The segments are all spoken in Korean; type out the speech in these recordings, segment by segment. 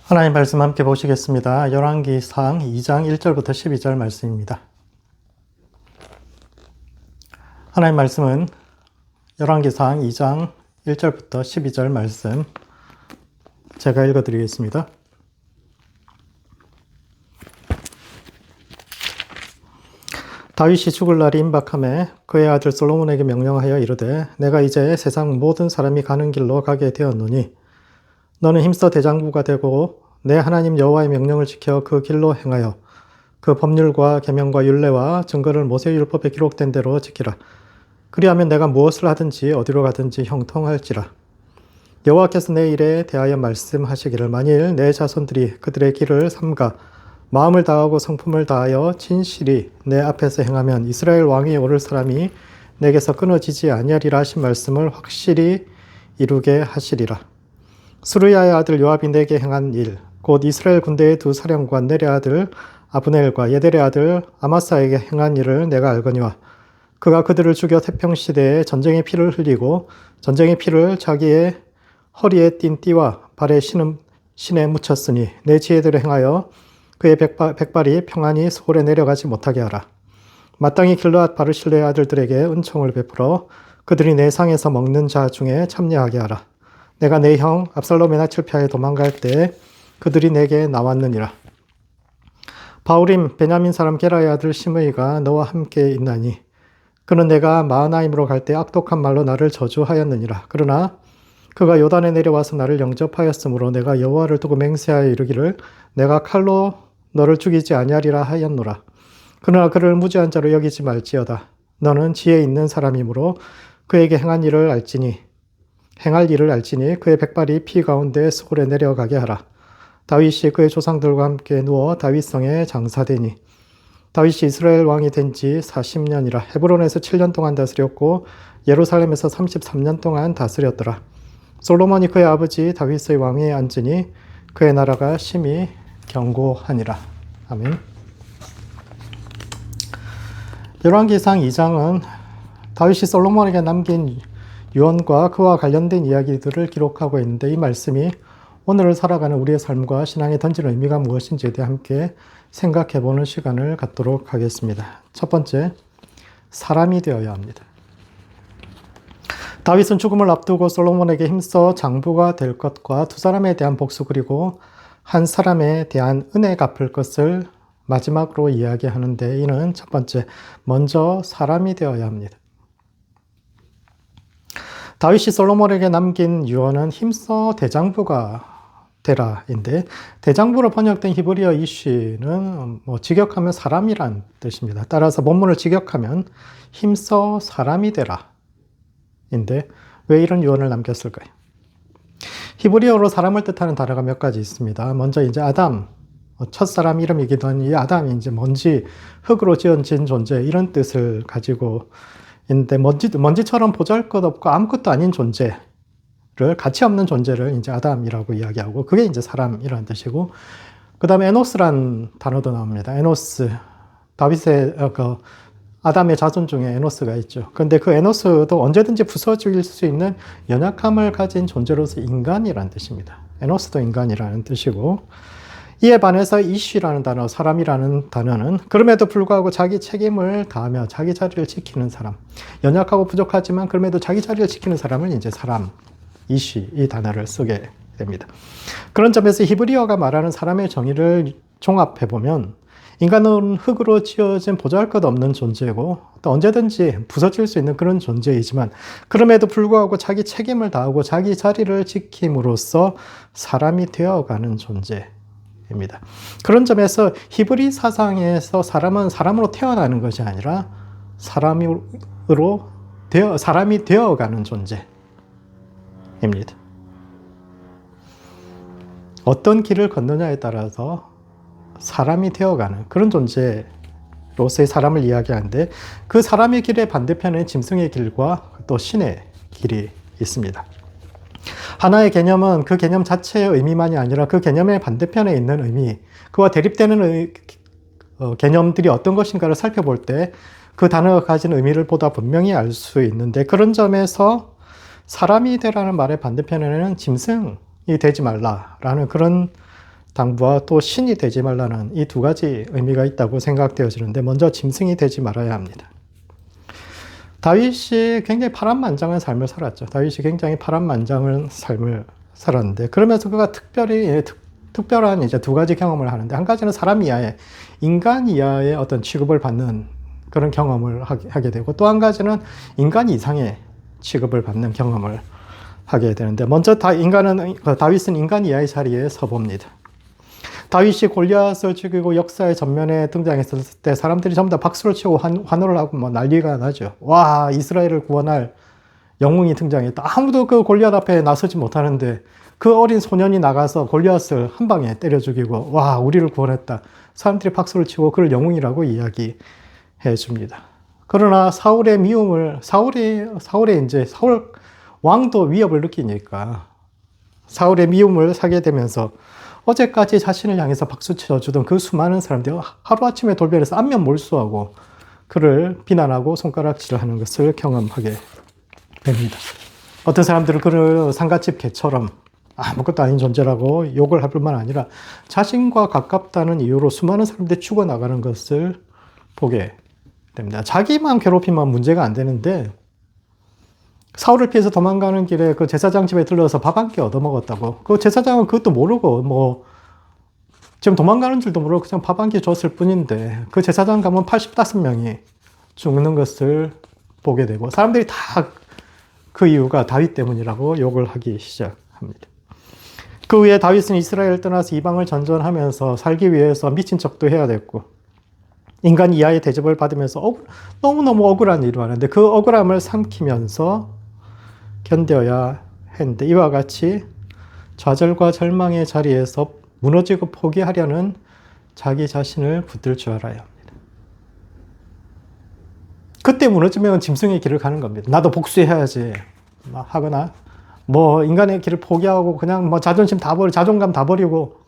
하나님 말씀 함께 보시겠습니다. 열왕기상 2장 1절부터 12절 말씀입니다. 하나님 말씀은 열왕기상 2장 1절부터 12절 말씀 제가 읽어드리겠습니다. 다윗이 죽을 날이 임박하매 그의 아들 솔로몬에게 명령하여 이르되 내가 이제 세상 모든 사람이 가는 길로 가게 되었노니 너는 힘써 대장부가 되고 내 하나님 여호와의 명령을 지켜 그 길로 행하여 그 법률과 계명과 율례와 증거를 모세의 율법에 기록된 대로 지키라. 그리하면 내가 무엇을 하든지 어디로 가든지 형통할지라. 여호와께서 내 일에 대하여 말씀하시기를 만일 내 자손들이 그들의 길을 삼가 마음을 다하고 성품을 다하여 진실이 내 앞에서 행하면 이스라엘 왕이 오를 사람이 내게서 끊어지지 아니하리라 하신 말씀을 확실히 이루게 하시리라. 스루야의 아들 요압이 내게 행한 일, 곧 이스라엘 군대의 두 사령관 넬의 아들 아브넬과 예델의 아들 아마사에게 행한 일을 내가 알거니와 그가 그들을 죽여 태평시대에 전쟁의 피를 흘리고 전쟁의 피를 자기의 허리에 띤 띠와 발에 신은 신에 묻혔으니 내 지혜대로 행하여 그의 백발이 평안히 소홀에 내려가지 못하게 하라. 마땅히 길르앗 바르실레의 아들들에게 은총을 베풀어 그들이 내 상에서 먹는 자 중에 참여하게 하라. 내가 내 형 압살롬의 낯을 피하여 도망갈 때 그들이 내게 나왔느니라. 바울임 베냐민 사람 게라의 아들 시므이가 너와 함께 있나니 그는 내가 마하나임으로 갈 때 악독한 말로 나를 저주하였느니라. 그러나 그가 요단에 내려와서 나를 영접하였으므로 내가 여호와를 두고 맹세하여 이르기를 내가 칼로 너를 죽이지 아니하리라 하였노라. 그러나 그를 무죄한 자로 여기지 말지어다. 너는 지혜 있는 사람이므로 그에게 행할 일을 알지니 그의 백발이 피 가운데 수골에 내려가게 하라. 다윗이 그의 조상들과 함께 누워 다윗성에 장사되니 다윗이 이스라엘 왕이 된 지 40년이라. 헤브론에서 7년 동안 다스렸고 예루살렘에서 33년 동안 다스렸더라. 솔로몬이 그의 아버지 다윗의 왕위에 앉으니 그의 나라가 심히 견고하니라. 아멘. 열왕기상 2장은 다윗이 솔로몬에게 남긴 유언과 그와 관련된 이야기들을 기록하고 있는데 이 말씀이 오늘을 살아가는 우리의 삶과 신앙에 던지는 의미가 무엇인지에 대해 함께 생각해보는 시간을 갖도록 하겠습니다. 첫 번째, 사람이 되어야 합니다. 다윗은 죽음을 앞두고 솔로몬에게 힘써 장부가 될 것과 두 사람에 대한 복수 그리고 한 사람에 대한 은혜 갚을 것을 마지막으로 이야기하는데 이는 첫 번째, 먼저 사람이 되어야 합니다. 다윗이 솔로몬에게 남긴 유언은 힘써 대장부가 되라인데 대장부로 번역된 히브리어 이쉬는 직역하면 사람이란 뜻입니다. 따라서 본문을 직역하면 힘써 사람이 되라 인데 왜 이런 유언을 남겼을까요? 히브리어로 사람을 뜻하는 단어가 몇 가지 있습니다. 먼저 이제 아담, 첫사람 이름이기도 한 이 아담이 이제 먼지, 흙으로 지어진 존재 이런 뜻을 가지고 있는데 먼지처럼 보잘것없고 아무것도 아닌 존재를 가치 없는 존재를 이제 아담이라고 이야기하고 그게 이제 사람이라는 뜻이고 그 다음에 에노스란 단어도 나옵니다. 에노스, 다윗의 아담의 자손 중에 에노스가 있죠. 그런데 그 에노스도 언제든지 부서질 수 있는 연약함을 가진 존재로서 인간이라는 뜻입니다. 에노스도 인간이라는 뜻이고 이에 반해서 이쉬라는 단어, 사람이라는 단어는 그럼에도 불구하고 자기 책임을 다하며 자기 자리를 지키는 사람, 연약하고 부족하지만 그럼에도 자기 자리를 지키는 사람을 이제 사람, 이쉬 이 단어를 쓰게 됩니다. 그런 점에서 히브리어가 말하는 사람의 정의를 종합해보면 인간은 흙으로 지어진 보잘것없는 존재고 또 언제든지 부서질 수 있는 그런 존재이지만 그럼에도 불구하고 자기 책임을 다하고 자기 자리를 지킴으로써 사람이 되어가는 존재입니다. 그런 점에서 히브리 사상에서 사람은 사람으로 태어나는 것이 아니라 사람이 되어가는 존재입니다. 어떤 길을 걷느냐에 따라서 사람이 되어가는 그런 존재로서의 사람을 이야기하는데 그 사람의 길의 반대편에 짐승의 길과 또 신의 길이 있습니다. 하나의 개념은 그 개념 자체의 의미만이 아니라 그 개념의 반대편에 있는 의미, 그와 대립되는 개념들이 어떤 것인가를 살펴볼 때 그 단어가 가진 의미를 보다 분명히 알 수 있는데 그런 점에서 사람이 되라는 말의 반대편에는 짐승이 되지 말라라는 그런 당부와 또 신이 되지 말라는 이 두 가지 의미가 있다고 생각되어지는데, 먼저 짐승이 되지 말아야 합니다. 다윗이 굉장히 파란만장한 삶을 살았죠. 다윗이 굉장히 파란만장한 삶을 살았는데, 그러면서 그가 특별한 이제 두 가지 경험을 하는데, 한 가지는 사람 이하의, 인간 이하의 어떤 취급을 받는 그런 경험을 하게 되고, 또 한 가지는 인간 이상의 취급을 받는 경험을 하게 되는데, 먼저 다윗은 인간 이하의 자리에 서봅니다. 다윗이 골리앗을 죽이고 역사의 전면에 등장했을 때 사람들이 전부 다 박수를 치고 환호를 하고 뭐 난리가 나죠. 와, 이스라엘을 구원할 영웅이 등장했다. 아무도 그 골리앗 앞에 나서지 못하는데 그 어린 소년이 나가서 골리앗을 한 방에 때려 죽이고, 와, 우리를 구원했다. 사람들이 박수를 치고 그를 영웅이라고 이야기해 줍니다. 그러나 사울 왕도 위협을 느끼니까 사울의 미움을 사게 되면서 어제까지 자신을 향해서 박수 쳐주던 그 수많은 사람들이 하루아침에 돌변해서 안면 몰수하고 그를 비난하고 손가락질을 하는 것을 경험하게 됩니다. 어떤 사람들은 그를 상갓집 개처럼 아무것도 아닌 존재라고 욕을 할 뿐만 아니라 자신과 가깝다는 이유로 수많은 사람들이 죽어나가는 것을 보게 됩니다. 자기만 괴롭히면 문제가 안 되는데, 사울을 피해서 도망가는 길에 그 제사장 집에 들러서 밥 한 끼 얻어먹었다고. 그 제사장은 그것도 모르고, 지금 도망가는 줄도 모르고 그냥 밥 한 끼 줬을 뿐인데, 그 제사장 가면 85명이 죽는 것을 보게 되고, 사람들이 다 그 이유가 다윗 때문이라고 욕을 하기 시작합니다. 그 후에 다윗은 이스라엘을 떠나서 이방을 전전하면서 살기 위해서 미친 척도 해야 됐고, 인간 이하의 대접을 받으면서 너무너무 억울한 일을 하는데, 그 억울함을 삼키면서 견뎌야 했는데, 이와 같이 좌절과 절망의 자리에서 무너지고 포기하려는 자기 자신을 붙들 줄 알아야 합니다. 그때 무너지면 짐승의 길을 가는 겁니다. 나도 복수해야지 하거나, 인간의 길을 포기하고 그냥 자존감 다 버리고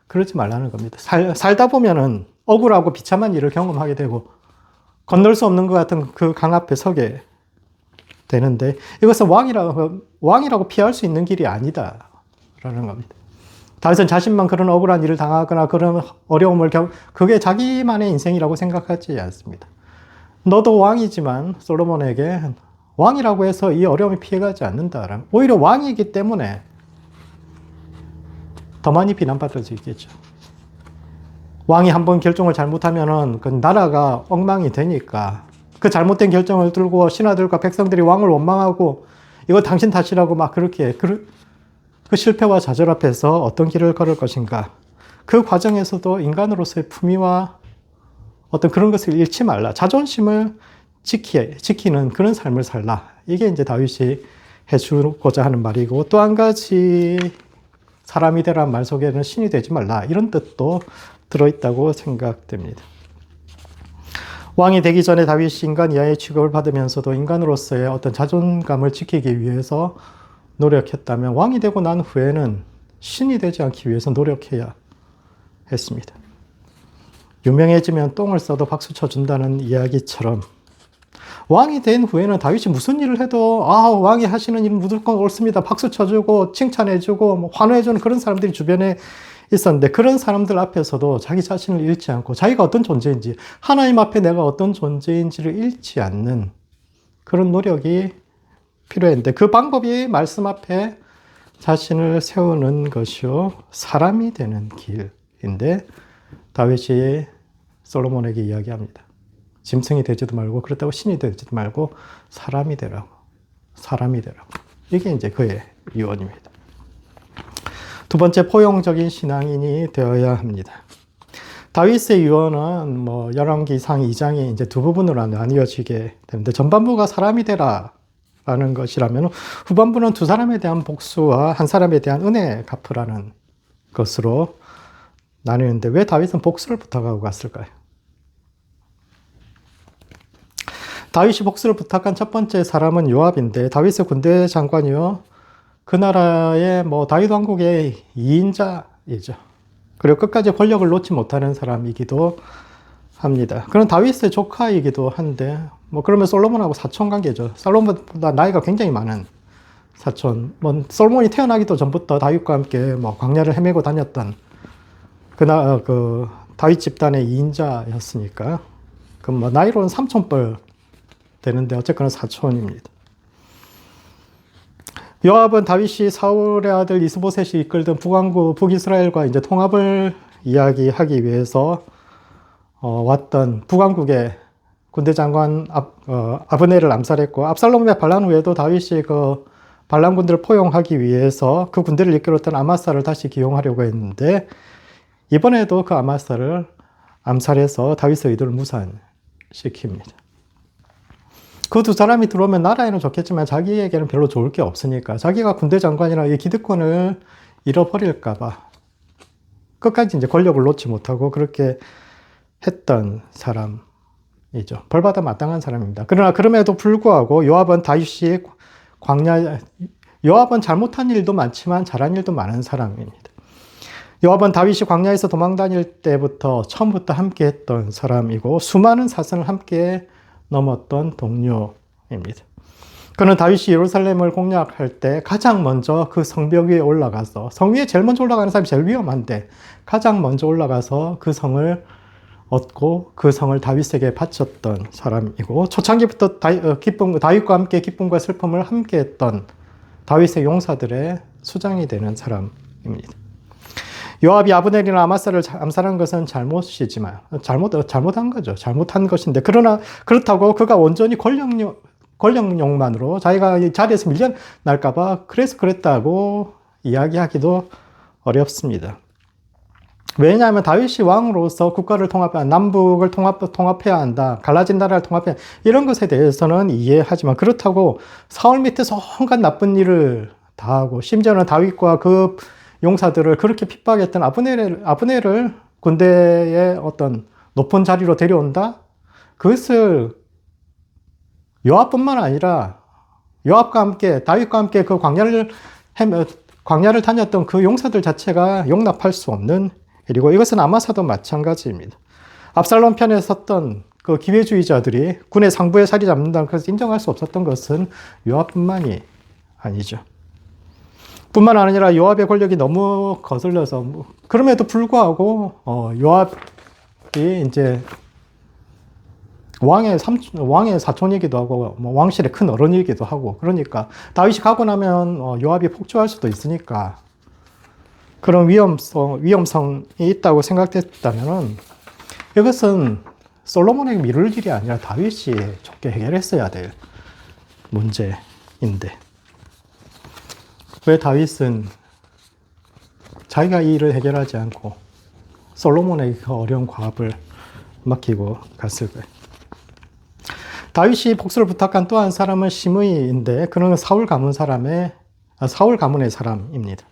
그러지 말라는 겁니다. 살다 보면은 억울하고 비참한 일을 경험하게 되고 건널 수 없는 것 같은 그 강 앞에 서게 되는데, 이것은 왕이라고 피할 수 있는 길이 아니다라는 겁니다. 다윗은 자신만 그런 억울한 일을 당하거나 그런 어려움을 그게 자기만의 인생이라고 생각하지 않습니다. 너도 왕이지만 솔로몬에게 왕이라고 해서 이 어려움이 피해가지 않는다. 오히려 왕이기 때문에 더 많이 비난받을 수 있겠죠. 왕이 한번 결정을 잘못하면은 그 나라가 엉망이 되니까 그 잘못된 결정을 들고 신하들과 백성들이 왕을 원망하고 이거 당신 탓이라고 막 그렇게 그 실패와 좌절 앞에서 어떤 길을 걸을 것인가. 그 과정에서도 인간으로서의 품위와 어떤 그런 것을 잃지 말라. 자존심을 지키는 그런 삶을 살라. 이게 이제 다윗이 해주고자 하는 말이고, 또 한 가지 사람이 되라는 말 속에는 신이 되지 말라. 이런 뜻도 들어있다고 생각됩니다. 왕이 되기 전에 다윗이 인간 이하의 취급을 받으면서도 인간으로서의 어떤 자존감을 지키기 위해서 노력했다면, 왕이 되고 난 후에는 신이 되지 않기 위해서 노력해야 했습니다. 유명해지면 똥을 싸도 박수 쳐준다는 이야기처럼 왕이 된 후에는 다윗이 무슨 일을 해도 왕이 하시는 일은 무조건 옳습니다. 박수 쳐주고 칭찬해주고 환호해주는 그런 사람들이 주변에 있었는데, 그런 사람들 앞에서도 자기 자신을 잃지 않고 자기가 어떤 존재인지, 하나님 앞에 내가 어떤 존재인지를 잃지 않는 그런 노력이 필요했는데, 그 방법이 말씀 앞에 자신을 세우는 것이요 사람이 되는 길인데, 다윗이 솔로몬에게 이야기합니다. 짐승이 되지도 말고, 그렇다고 신이 되지도 말고 사람이 되라고. 이게 이제 그의 유언입니다. 두 번째, 포용적인 신앙인이 되어야 합니다. 다윗의 유언은 열왕기상 2장이 이제 두 부분으로 나뉘어지게 되는데, 전반부가 사람이 되라라는 것이라면 후반부는 두 사람에 대한 복수와 한 사람에 대한 은혜 갚으라는 것으로 나뉘는데, 왜 다윗은 복수를 부탁하고 갔을까요? 다윗이 복수를 부탁한 첫 번째 사람은 요압인데, 다윗의 군대 장관이요, 그 나라의 다윗 왕국의 2인자이죠. 그리고 끝까지 권력을 놓지 못하는 사람이기도 합니다. 그런 다윗의 조카이기도 한데, 그러면 솔로몬하고 사촌 관계죠. 솔로몬보다 나이가 굉장히 많은 사촌. 솔로몬이 태어나기도 전부터 다윗과 함께 광야를 헤매고 다녔던 그 다윗 집단의 2인자였으니까 그 뭐 나이로는 삼촌뻘 되는데 어쨌거나 사촌입니다. 요압은 다윗이 사울의 아들 이스보셋이 이끌던 북왕국 북이스라엘과 이제 통합을 이야기하기 위해서 왔던 북왕국의 군대 장관 아브넬을 암살했고, 압살롬의 반란 후에도 다윗이 그 반란 군대를 포용하기 위해서 그 군대를 이끌었던 아마사를 다시 기용하려고 했는데, 이번에도 그 아마사를 암살해서 다윗의 의도를 무산시킵니다. 그 두 사람이 들어오면 나라에는 좋겠지만 자기에게는 별로 좋을 게 없으니까 자기가 군대 장관이라 이 기득권을 잃어버릴까봐 끝까지 이제 권력을 놓지 못하고 그렇게 했던 사람이죠. 벌받아 마땅한 사람입니다. 그러나 그럼에도 불구하고 요압은 요압은 잘못한 일도 많지만 잘한 일도 많은 사람입니다. 요압은 다윗이 광야에서 도망 다닐 때부터 처음부터 함께 했던 사람이고 수많은 사선을 함께 넘었던 동료입니다. 그는 다윗이 예루살렘을 공략할 때 가장 먼저 그 성벽 위에 올라가서, 성 위에 제일 먼저 올라가는 사람이 제일 위험한데 가장 먼저 올라가서 그 성을 얻고 그 성을 다윗에게 바쳤던 사람이고, 초창기부터 다윗과 함께 기쁨과 슬픔을 함께 했던 다윗의 용사들의 수장이 되는 사람입니다. 요압이 아브넬이나 아마사를 암살한 것은 잘못이지만 잘못한 거죠. 잘못한 것인데, 그러나 그렇다고 그가 온전히 권력욕만으로 자기가 이 자리에서 밀려날까봐 그래서 그랬다고 이야기하기도 어렵습니다. 왜냐하면 다윗이 왕으로서 국가를 남북을 통합해야 한다, 갈라진 나라를 통합해야 한다, 이런 것에 대해서는 이해하지만, 그렇다고 사울 밑에서 온갖 나쁜 일을 다 하고 심지어는 다윗과 그 용사들을 그렇게 핍박했던 아브넬을 군대의 어떤 높은 자리로 데려온다? 그것을 요압뿐만 아니라 요압과 함께 다윗과 함께 그 광야를 다녔던 그 용사들 자체가 용납할 수 없는 일이고, 이것은 아마사도 마찬가지입니다. 압살롬 편에 섰던 그 기회주의자들이 군의 상부에 자리 잡는다는 것을 인정할 수 없었던 것은 요압뿐만이 아니죠. 뿐만 아니라 요압의 권력이 너무 거슬려서, 그럼에도 불구하고 요압이 이제 왕의 사촌이기도 하고 왕실의 큰 어른이기도 하고, 그러니까 다윗이 가고 나면 요압이 폭주할 수도 있으니까 그런 위험성이 있다고 생각됐다면 이것은 솔로몬에게 미룰 일이 아니라 다윗이 좋게 해결했어야 될 문제인데, 왜 다윗은 자기가 이 일을 해결하지 않고 솔로몬에게 그 어려운 과업을 맡기고 갔을까요? 다윗이 복수를 부탁한 또 한 사람은 시므이인데, 그는 사울 가문의 사람입니다.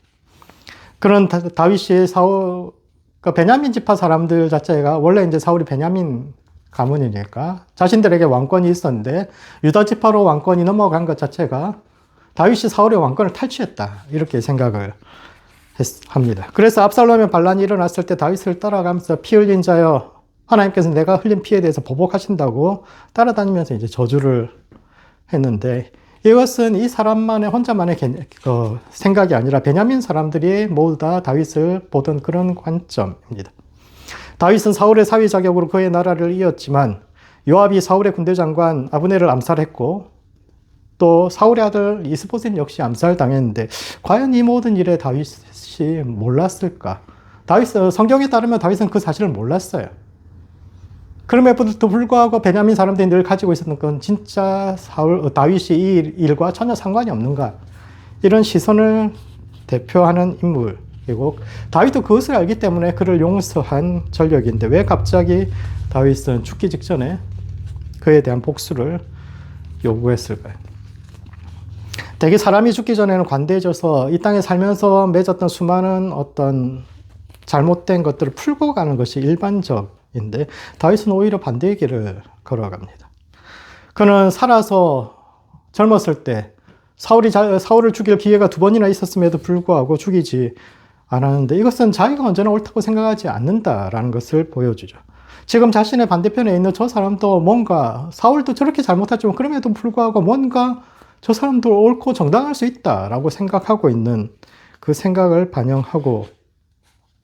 그는 다윗이 그러니까 베냐민 지파 사람들 자체가 원래 이제 사울이 베냐민 가문이니까 자신들에게 왕권이 있었는데 유다 지파로 왕권이 넘어간 것 자체가 다윗이 사울의 왕권을 탈취했다, 이렇게 생각을 합니다. 그래서 압살롬의 반란이 일어났을 때 다윗을 따라가면서 피 흘린 자여, 하나님께서 내가 흘린 피에 대해서 보복하신다고 따라다니면서 이제 저주를 했는데, 이것은 이 사람만의 혼자만의 생각이 아니라 베냐민 사람들이 모두 다 다윗을 보던 그런 관점입니다. 다윗은 사울의 사위 자격으로 그의 나라를 이었지만 요압이 사울의 군대 장관 아브넬을 암살했고, 또 사울의 아들 이스보셋 역시 암살당했는데 과연 이 모든 일에 다윗이 몰랐을까? 성경에 따르면 다윗은 그 사실을 몰랐어요. 그럼에도 불구하고 베냐민 사람들이 늘 가지고 있었던 건 진짜 다윗이 이 일과 전혀 상관이 없는가, 이런 시선을 대표하는 인물이고, 다윗도 그것을 알기 때문에 그를 용서한 전력인데 왜 갑자기 다윗은 죽기 직전에 그에 대한 복수를 요구했을까요? 대개 사람이 죽기 전에는 관대해져서 이 땅에 살면서 맺었던 수많은 어떤 잘못된 것들을 풀고 가는 것이 일반적인데, 다윗은 오히려 반대의 길을 걸어갑니다. 그는 살아서 젊었을 때 사울을 죽일 기회가 2번이나 있었음에도 불구하고 죽이지 않았는데, 이것은 자기가 언제나 옳다고 생각하지 않는다라는 것을 보여주죠. 지금 자신의 반대편에 있는 저 사람도 뭔가, 사울도 저렇게 잘못했지만 그럼에도 불구하고 뭔가 저 사람도 옳고 정당할 수 있다라고 생각하고 있는 그 생각을 반영하고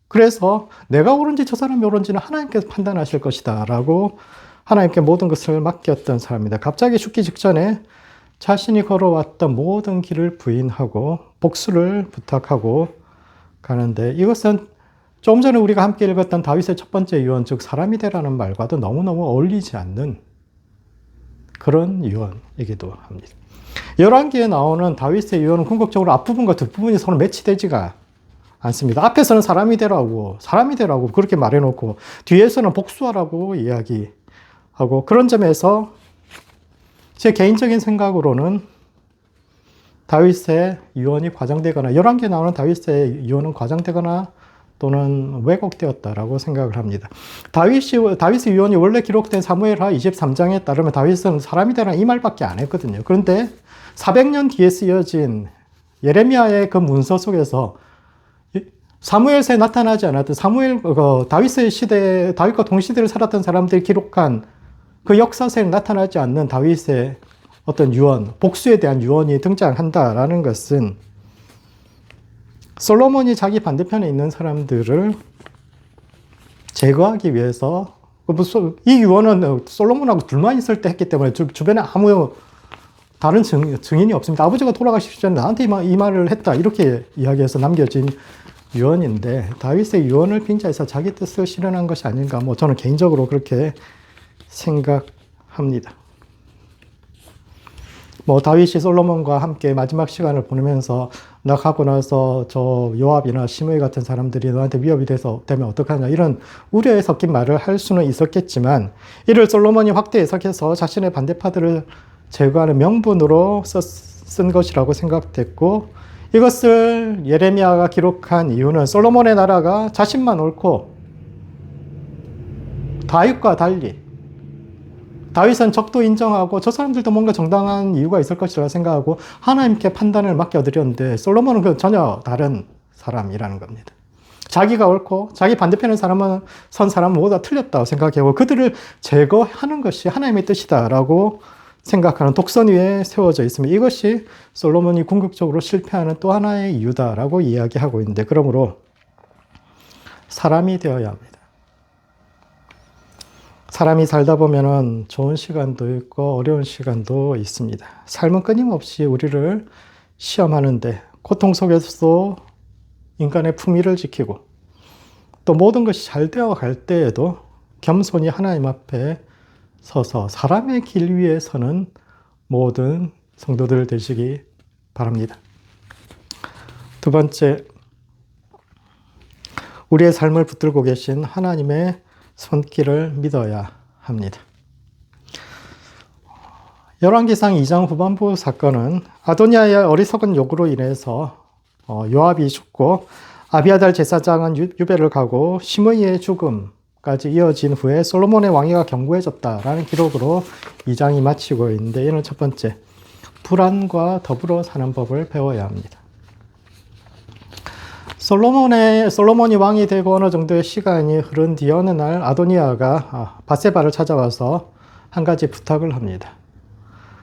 그래서 내가 옳은지 저 사람이 옳은지는 하나님께서 판단하실 것이다 라고 하나님께 모든 것을 맡겼던 사람입니다. 갑자기 죽기 직전에 자신이 걸어왔던 모든 길을 부인하고 복수를 부탁하고 가는데, 이것은 조금 전에 우리가 함께 읽었던 다윗의 첫 번째 유언, 즉 사람이 되라는 말과도 너무너무 어울리지 않는 그런 유언이기도 합니다. 열왕기에 나오는 다윗의 유언은 궁극적으로 앞부분과 뒷부분이 서로 매치되지가 않습니다. 앞에서는 사람이 되라고 그렇게 말해놓고 뒤에서는 복수하라고 이야기하고, 그런 점에서 제 개인적인 생각으로는 다윗의 유언이 과장되거나, 열왕기에 나오는 다윗의 유언은 과장되거나 또는 왜곡되었다라고 생각을 합니다. 다윗의 유언이 원래 기록된 사무엘하 23장에 따르면 다윗은 사람이 되라 이 말밖에 안 했거든요. 그런데 400년 뒤에 쓰여진 예레미야의 그 문서 속에서 사무엘서에 나타나지 않았던 다윗의 시대, 다윗과 동시대를 살았던 사람들이 기록한 그 역사서에 나타나지 않는 다윗의 어떤 유언, 복수에 대한 유언이 등장한다라는 것은 솔로몬이 자기 반대편에 있는 사람들을 제거하기 위해서, 이 유언은 솔로몬하고 둘만 있을 때 했기 때문에 주변에 아무 다른 증인이 없습니다. 아버지가 돌아가시기 전에 나한테 이 말을 했다, 이렇게 이야기해서 남겨진 유언인데, 다윗의 유언을 빙자해서 자기 뜻을 실현한 것이 아닌가, 저는 개인적으로 그렇게 생각합니다. 다윗이 솔로몬과 함께 마지막 시간을 보내면서 나 가고 나서 저 요압이나 시므이 같은 사람들이 너한테 위협이 되면 어떡하냐, 이런 우려에 섞인 말을 할 수는 있었겠지만, 이를 솔로몬이 확대 해석해서 자신의 반대파들을 제거하는 명분으로 쓴 것이라고 생각됐고, 이것을 예레미야가 기록한 이유는 솔로몬의 나라가 자신만 옳고 다윗과 달리, 다윗은 적도 인정하고 저 사람들도 뭔가 정당한 이유가 있을 것이라 생각하고 하나님께 판단을 맡겨드렸는데, 솔로몬은 그 전혀 다른 사람이라는 겁니다. 자기가 옳고 자기 반대편의 사람은 모두 다 틀렸다고 생각하고 그들을 제거하는 것이 하나님의 뜻이다라고 생각하는 독선 위에 세워져 있습니다. 이것이 솔로몬이 궁극적으로 실패하는 또 하나의 이유다라고 이야기하고 있는데, 그러므로 사람이 되어야 합니다. 사람이 살다 보면은 좋은 시간도 있고 어려운 시간도 있습니다. 삶은 끊임없이 우리를 시험하는데, 고통 속에서도 인간의 품위를 지키고 또 모든 것이 잘 되어 갈 때에도 겸손히 하나님 앞에 서서 사람의 길 위에 서는 모든 성도들 되시기 바랍니다. 두 번째, 우리의 삶을 붙들고 계신 하나님의 손길을 믿어야 합니다. 열왕기상 2장 후반부 사건은 아도니아의 어리석은 요구로 인해서 요압이 죽고 아비아달 제사장은 유배를 가고 시므이의 죽음까지 이어진 후에 솔로몬의 왕위가 견고해졌다라는 기록으로 2장이 마치고 있는데, 이는 첫 번째, 불안과 더불어 사는 법을 배워야 합니다. 솔로몬이 왕이 되고 어느 정도의 시간이 흐른 뒤 어느 날 아도니아가 밧세바를 찾아와서 한 가지 부탁을 합니다.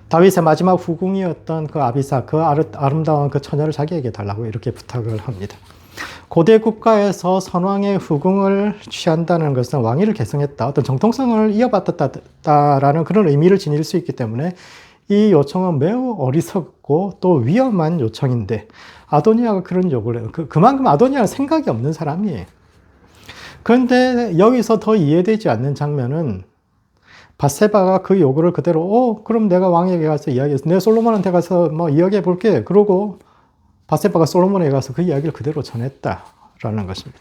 다윗의 마지막 후궁이었던 그 아비사, 그 아름다운 그 처녀를 자기에게 달라고 이렇게 부탁을 합니다. 고대 국가에서 선왕의 후궁을 취한다는 것은 왕위를 계승했다, 어떤 정통성을 이어받았다라는 그런 의미를 지닐 수 있기 때문에 이 요청은 매우 어리석고 또 위험한 요청인데, 아도니아가 그런 요구를 해요. 그만큼 아도니아는 생각이 없는 사람이에요. 그런데 여기서 더 이해되지 않는 장면은 밧세바가 그 요구를 그대로 그럼 내가 왕에게 가서 이야기해서 내가 솔로몬한테 가서 이야기해 볼게, 그러고 밧세바가 솔로몬에게 가서 그 이야기를 그대로 전했다라는 것입니다.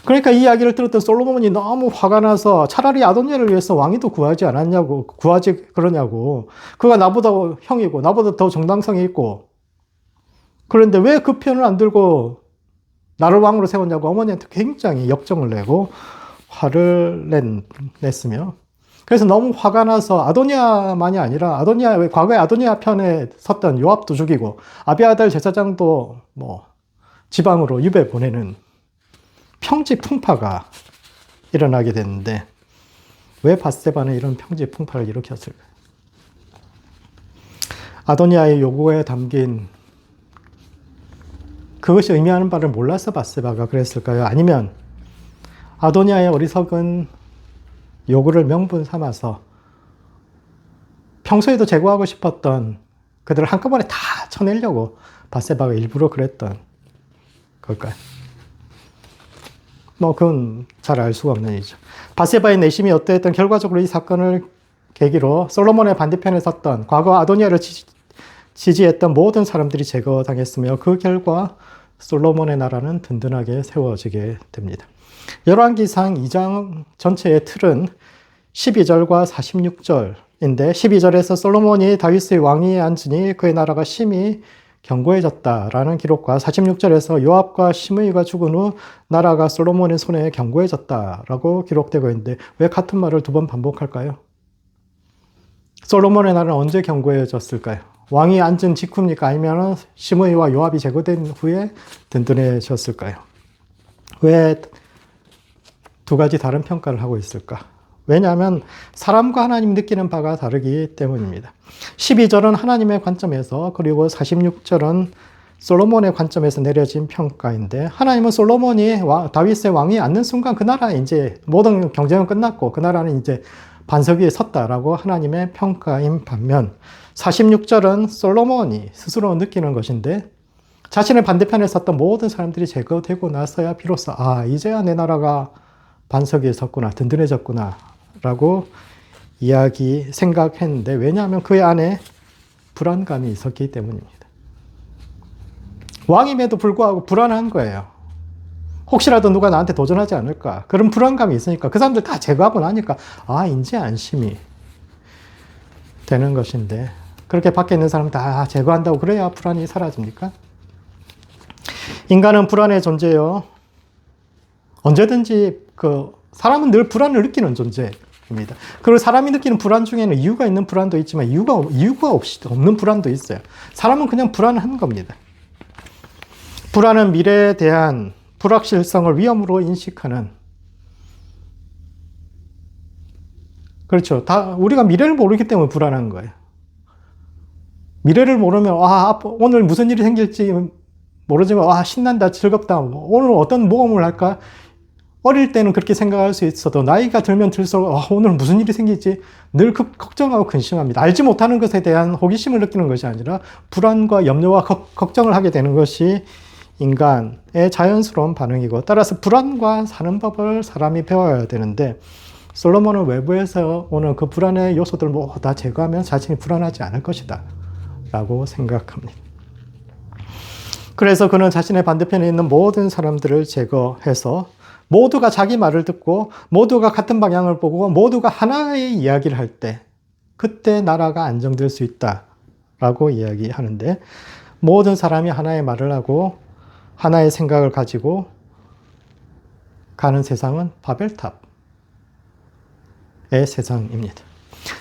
그러니까 이 이야기를 들었던 솔로몬이 너무 화가 나서 차라리 아도니아를 위해서 왕위도 구하지 그러냐고. 그가 나보다 형이고 나보다 더 정당성이 있고, 그런데 왜 그 편을 안 들고 나를 왕으로 세웠냐고 어머니한테 굉장히 역정을 내고 화를 냈으며, 그래서 너무 화가 나서 아도니아만이 아니라 과거에 아도니아 편에 섰던 요압도 죽이고 아비아달 제사장도 지방으로 유배 보내는 평지풍파가 일어나게 됐는데, 왜 밧세바는 이런 평지풍파를 일으켰을까요? 아도니아의 요구에 담긴 그것이 의미하는 바를 몰라서 바세바가 그랬을까요? 아니면 아도니아의 어리석은 요구를 명분 삼아서 평소에도 제거하고 싶었던 그들을 한꺼번에 다 쳐내려고 바세바가 일부러 그랬던 걸까요? 그건 잘 알 수가 없는 일이죠. 바세바의 내심이 어떠했던 결과적으로 이 사건을 계기로 솔로몬의 반대편에 섰던 과거 아도니아를 지지했던 모든 사람들이 제거당했으며 그 결과 솔로몬의 나라는 든든하게 세워지게 됩니다. 열왕기상 2장 전체의 틀은 12절과 46절인데 12절에서 솔로몬이 다윗의 왕위에 앉으니 그의 나라가 심히 견고해졌다라는 기록과 46절에서 요압과 시므이가 죽은 후 나라가 솔로몬의 손에 견고해졌다라고 기록되고 있는데 왜 같은 말을 두 번 반복할까요? 솔로몬의 나라는 언제 견고해졌을까요? 왕이 앉은 직후입니까? 아니면 시므이와 요압이 제거된 후에 든든해졌을까요? 왜 두 가지 다른 평가를 하고 있을까? 왜냐하면 사람과 하나님이 느끼는 바가 다르기 때문입니다. 12절은 하나님의 관점에서 그리고 46절은 솔로몬의 관점에서 내려진 평가인데 하나님은 솔로몬이 다윗의 왕이 앉는 순간 그 나라에 이제 모든 경쟁은 끝났고 그 나라는 이제 반석 위에 섰다라고 하나님의 평가인 반면 46절은 솔로몬이 스스로 느끼는 것인데 자신의 반대편에 섰던 모든 사람들이 제거되고 나서야 비로소 이제야 내 나라가 반석 위에 섰구나, 든든해졌구나 라고 생각했는데 왜냐하면 그의 안에 불안감이 있었기 때문입니다. 왕임에도 불구하고 불안한 거예요. 혹시라도 누가 나한테 도전하지 않을까 그런 불안감이 있으니까 그 사람들 다 제거하고 나니까 이제 안심이 되는 것인데 그렇게 밖에 있는 사람 다 제거한다고 그래야 불안이 사라집니까? 인간은 불안의 존재요. 언제든지 사람은 늘 불안을 느끼는 존재입니다. 그리고 사람이 느끼는 불안 중에는 이유가 있는 불안도 있지만 이유가 없는 불안도 있어요. 사람은 그냥 불안한 겁니다. 불안은 미래에 대한 불확실성을 위험으로 인식하는 그렇죠. 우리가 미래를 모르기 때문에 불안한 거예요. 미래를 모르면 오늘 무슨 일이 생길지 모르지만 신난다, 즐겁다, 오늘 어떤 모험을 할까? 어릴 때는 그렇게 생각할 수 있어도 나이가 들면 들수록 오늘 무슨 일이 생길지 늘 걱정하고 근심합니다. 알지 못하는 것에 대한 호기심을 느끼는 것이 아니라 불안과 염려와 걱정을 하게 되는 것이 인간의 자연스러운 반응이고 따라서 불안과 사는 법을 사람이 배워야 되는데 솔로몬은 외부에서 오는 그 불안의 요소들 모두 다 제거하면 자신이 불안하지 않을 것이다 라고 생각합니다. 그래서 그는 자신의 반대편에 있는 모든 사람들을 제거해서 모두가 자기 말을 듣고 모두가 같은 방향을 보고 모두가 하나의 이야기를 할 때 그때 나라가 안정될 수 있다라고 이야기하는데 모든 사람이 하나의 말을 하고 하나의 생각을 가지고 가는 세상은 바벨탑의 세상입니다.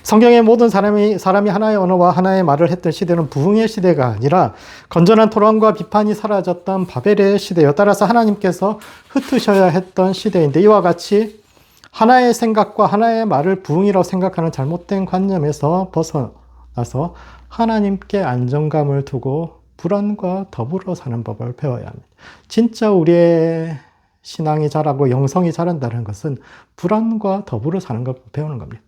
성경의 모든 사람이 하나의 언어와 하나의 말을 했던 시대는 부흥의 시대가 아니라 건전한 토론과 비판이 사라졌던 바벨의 시대요. 따라서 하나님께서 흩으셔야 했던 시대인데 이와 같이 하나의 생각과 하나의 말을 부흥이라고 생각하는 잘못된 관념에서 벗어나서 하나님께 안정감을 두고 불안과 더불어 사는 법을 배워야 합니다. 진짜 우리의 신앙이 자라고 영성이 자란다는 것은 불안과 더불어 사는 것을 배우는 겁니다.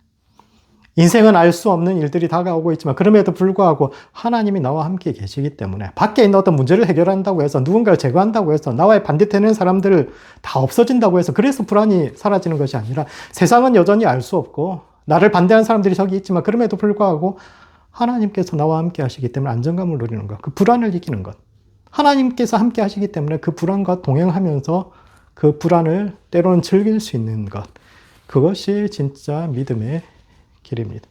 인생은 알 수 없는 일들이 다가오고 있지만 그럼에도 불구하고 하나님이 나와 함께 계시기 때문에 밖에 있는 어떤 문제를 해결한다고 해서 누군가를 제거한다고 해서 나와의 반대되는 사람들 다 없어진다고 해서 그래서 불안이 사라지는 것이 아니라 세상은 여전히 알 수 없고 나를 반대하는 사람들이 저기 있지만 그럼에도 불구하고 하나님께서 나와 함께 하시기 때문에 안정감을 누리는 것, 그 불안을 이기는 것. 하나님께서 함께 하시기 때문에 그 불안과 동행하면서 그 불안을 때로는 즐길 수 있는 것. 그것이 진짜 믿음의 길입니다.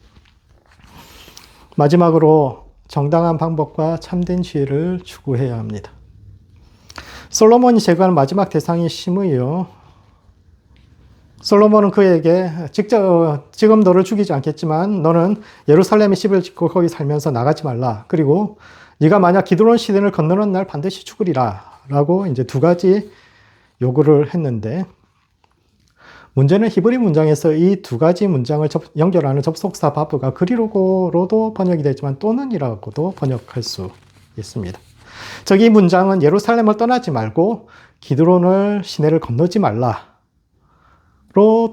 마지막으로 정당한 방법과 참된 지혜를 추구해야 합니다. 솔로몬이 제거한 마지막 대상이 시므이요. 솔로몬은 그에게 직접 지금 너를 죽이지 않겠지만 너는 예루살렘에 집을 짓고 거기 살면서 나가지 말라. 그리고 네가 만약 기드론 시내를 건너는 날 반드시 죽으리라. 라고 이제 두 가지 요구를 했는데 문제는 히브리 문장에서 이 두 가지 문장을 연결하는 접속사 바브가 그리로도 번역이 되지만 또는이라고도 번역할 수 있습니다. 저기 문장은 예루살렘을 떠나지 말고 기드론을 시내를 건너지 말라로도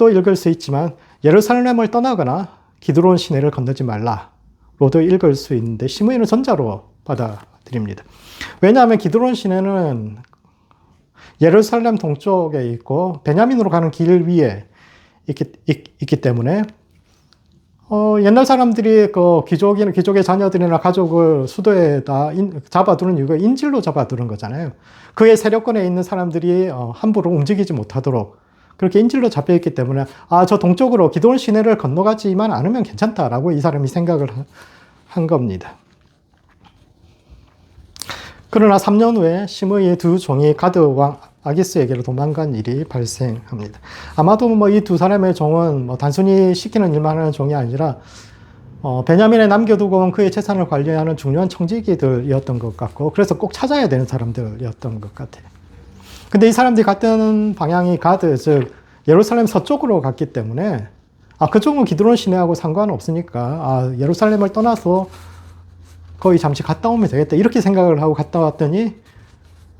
읽을 수 있지만 예루살렘을 떠나거나 기드론 시내를 건너지 말라로도 읽을 수 있는데 시므이는 전자로 받아들입니다. 왜냐하면 기드론 시내는 예루살렘 동쪽에 있고 베냐민으로 가는 길 위에 있기 때문에 옛날 사람들이 그 귀족의 자녀들이나 가족을 수도에다 잡아두는 이유가 인질로 잡아두는 거잖아요. 그의 세력권에 있는 사람들이 함부로 움직이지 못하도록 그렇게 인질로 잡혀있기 때문에 저 동쪽으로 기드론 시내를 건너가지만 않으면 괜찮다라고 이 사람이 생각을 한 겁니다. 그러나 3년 후에 시므이의 두 종이 가드 왕 아기스에게로 도망간 일이 발생합니다. 아마도 이 두 사람의 종은 단순히 시키는 일만 하는 종이 아니라 베냐민에 남겨두고 온 그의 재산을 관리하는 중요한 청지기들이었던 것 같고 그래서 꼭 찾아야 되는 사람들이었던 것 같아요. 근데 이 사람들이 갔던 방향이 가드, 즉 예루살렘 서쪽으로 갔기 때문에 그쪽은 기드론 시내하고 상관없으니까 예루살렘을 떠나서 거의 잠시 갔다 오면 되겠다 이렇게 생각을 하고 갔다 왔더니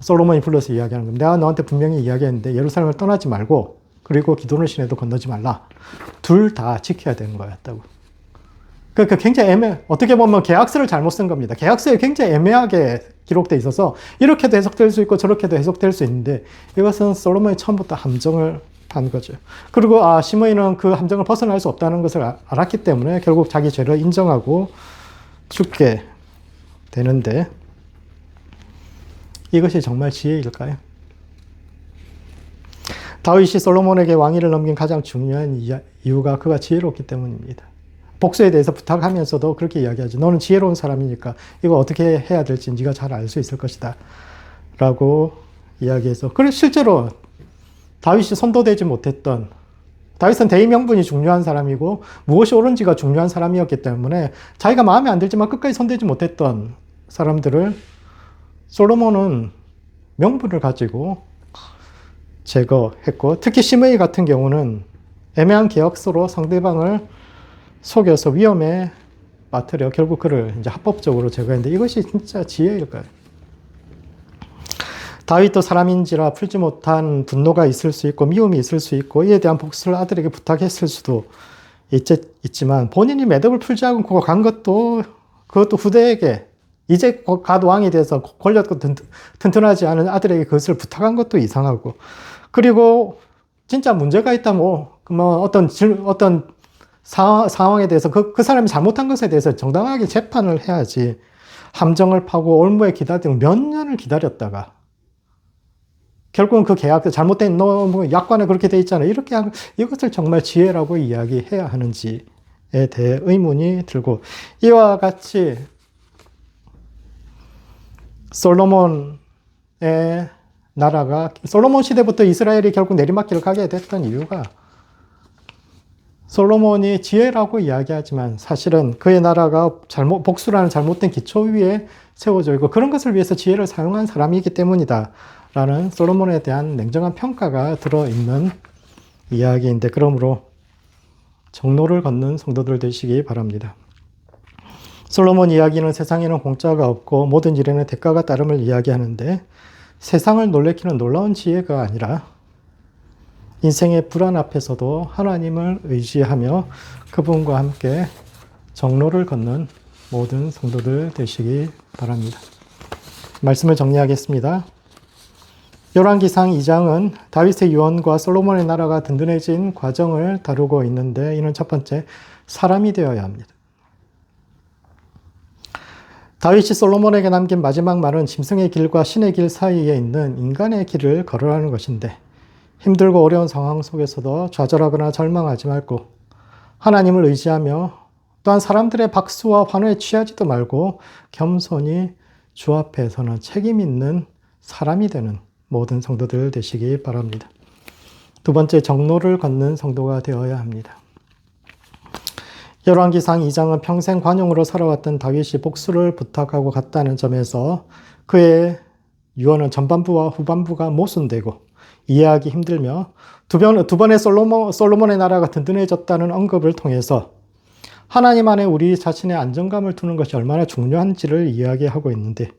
솔로몬이 불러서 이야기하는 겁니다. 내가 너한테 분명히 이야기했는데 예루살렘을 떠나지 말고 그리고 기드론 시내도 건너지 말라. 둘 다 지켜야 되는 거였다고. 그러니까 굉장히 어떻게 보면 계약서를 잘못 쓴 겁니다. 계약서에 굉장히 애매하게 기록되어 있어서 이렇게도 해석될 수 있고 저렇게도 해석될 수 있는데 이것은 솔로몬이 처음부터 함정을 한 거죠. 그리고 시므이는 그 함정을 벗어날 수 없다는 것을 알았기 때문에 결국 자기 죄를 인정하고 죽게 되는데 이것이 정말 지혜일까요? 다윗이 솔로몬에게 왕위를 넘긴 가장 중요한 이유가 그가 지혜롭기 때문입니다. 복수에 대해서 부탁하면서도 그렇게 이야기하죠. 너는 지혜로운 사람이니까 이거 어떻게 해야 될지 네가 잘 알 수 있을 것이다 라고 이야기해서 그래서 실제로 다윗이 손도대지 못했던 다윗은 대의 명분이 중요한 사람이고 무엇이 옳은지가 중요한 사람이었기 때문에 자기가 마음에 안 들지만 끝까지 손대지 못했던 사람들을 솔로몬은 명분을 가지고 제거했고 특히 시므이 같은 경우는 애매한 계약서로 상대방을 속여서 위험에 빠뜨려 결국 그를 이제 합법적으로 제거했는데 이것이 진짜 지혜일까요? 다윗도 사람인지라 풀지 못한 분노가 있을 수 있고 미움이 있을 수 있고 이에 대한 복수를 아들에게 부탁했을 수도 있지만 본인이 매듭을 풀지 않고 간 것도 그것도 후대에게 이제 갓 왕이 돼서 권력도 튼튼하지 않은 아들에게 그것을 부탁한 것도 이상하고 그리고 진짜 문제가 있다 어떤 상황에 대해서 그 사람이 잘못한 것에 대해서 정당하게 재판을 해야지 함정을 파고 올무에 기다리고 몇 년을 기다렸다가 결국은 그 계약 잘못된 약관에 그렇게 돼 있잖아요. 이렇게 하면 이것을 정말 지혜라고 이야기해야 하는지에 대해 의문이 들고 이와 같이 솔로몬의 나라가 솔로몬 시대부터 이스라엘이 결국 내리막길을 가게 됐던 이유가 솔로몬이 지혜라고 이야기하지만 사실은 그의 나라가 복수라는 잘못된 기초 위에 세워져 있고 그런 것을 위해서 지혜를 사용한 사람이기 때문이다 라는 솔로몬에 대한 냉정한 평가가 들어있는 이야기인데 그러므로 정로를 걷는 성도들 되시기 바랍니다. 솔로몬 이야기는 세상에는 공짜가 없고 모든 일에는 대가가 따름을 이야기하는데 세상을 놀래키는 놀라운 지혜가 아니라 인생의 불안 앞에서도 하나님을 의지하며 그분과 함께 정로를 걷는 모든 성도들 되시기 바랍니다. 말씀을 정리하겠습니다. 열왕기상 2장은 다윗의 유언과 솔로몬의 나라가 든든해진 과정을 다루고 있는데 이는 첫 번째, 사람이 되어야 합니다. 다윗이 솔로몬에게 남긴 마지막 말은 짐승의 길과 신의 길 사이에 있는 인간의 길을 걸으라는 것인데 힘들고 어려운 상황 속에서도 좌절하거나 절망하지 말고 하나님을 의지하며 또한 사람들의 박수와 환호에 취하지도 말고 겸손히 주 앞에서는 책임 있는 사람이 되는 모든 성도들 되시기 바랍니다. 두 번째, 정로를 걷는 성도가 되어야 합니다. 열왕기상 2장은 평생 관용으로 살아왔던 다윗이 복수를 부탁하고 갔다는 점에서 그의 유언은 전반부와 후반부가 모순되고 이해하기 힘들며 두 번의 솔로몬의 나라가 든든해졌다는 언급을 통해서 하나님 안에 우리 자신의 안정감을 두는 것이 얼마나 중요한지를 이야기하고 있는데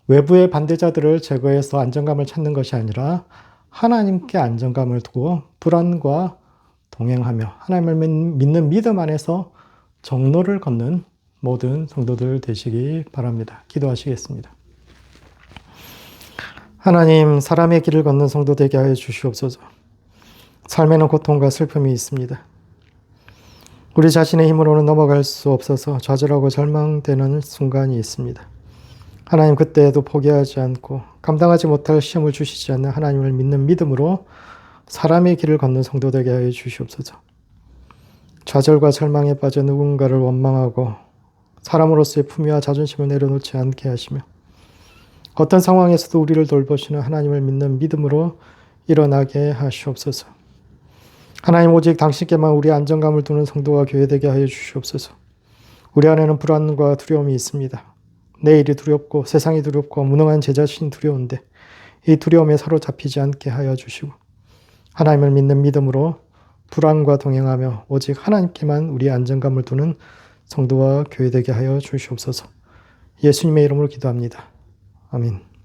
외부의 반대자들을 제거해서 안정감을 찾는 것이 아니라 하나님께 안정감을 두고 불안과 동행하며 하나님을 믿는 믿음 안에서 정로를 걷는 모든 성도들 되시기 바랍니다. 기도하시겠습니다. 하나님, 사람의 길을 걷는 성도 되게 하여 주시옵소서. 삶에는 고통과 슬픔이 있습니다. 우리 자신의 힘으로는 넘어갈 수 없어서 좌절하고 절망되는 순간이 있습니다. 하나님, 그때에도 포기하지 않고 감당하지 못할 시험을 주시지 않는 하나님을 믿는 믿음으로 사람의 길을 걷는 성도 되게 하여 주시옵소서. 좌절과 절망에 빠져 누군가를 원망하고 사람으로서의 품위와 자존심을 내려놓지 않게 하시며 어떤 상황에서도 우리를 돌보시는 하나님을 믿는 믿음으로 일어나게 하시옵소서. 하나님, 오직 당신께만 우리 안정감을 두는 성도와 교회 되게 하여 주시옵소서. 우리 안에는 불안과 두려움이 있습니다. 내일이 두렵고 세상이 두렵고 무능한 제 자신이 두려운데 이 두려움에 사로잡히지 않게 하여 주시고 하나님을 믿는 믿음으로 불안과 동행하며 오직 하나님께만 우리 안정감을 두는 성도와 교회 되게 하여 주시옵소서. 예수님의 이름으로 기도합니다. 아멘.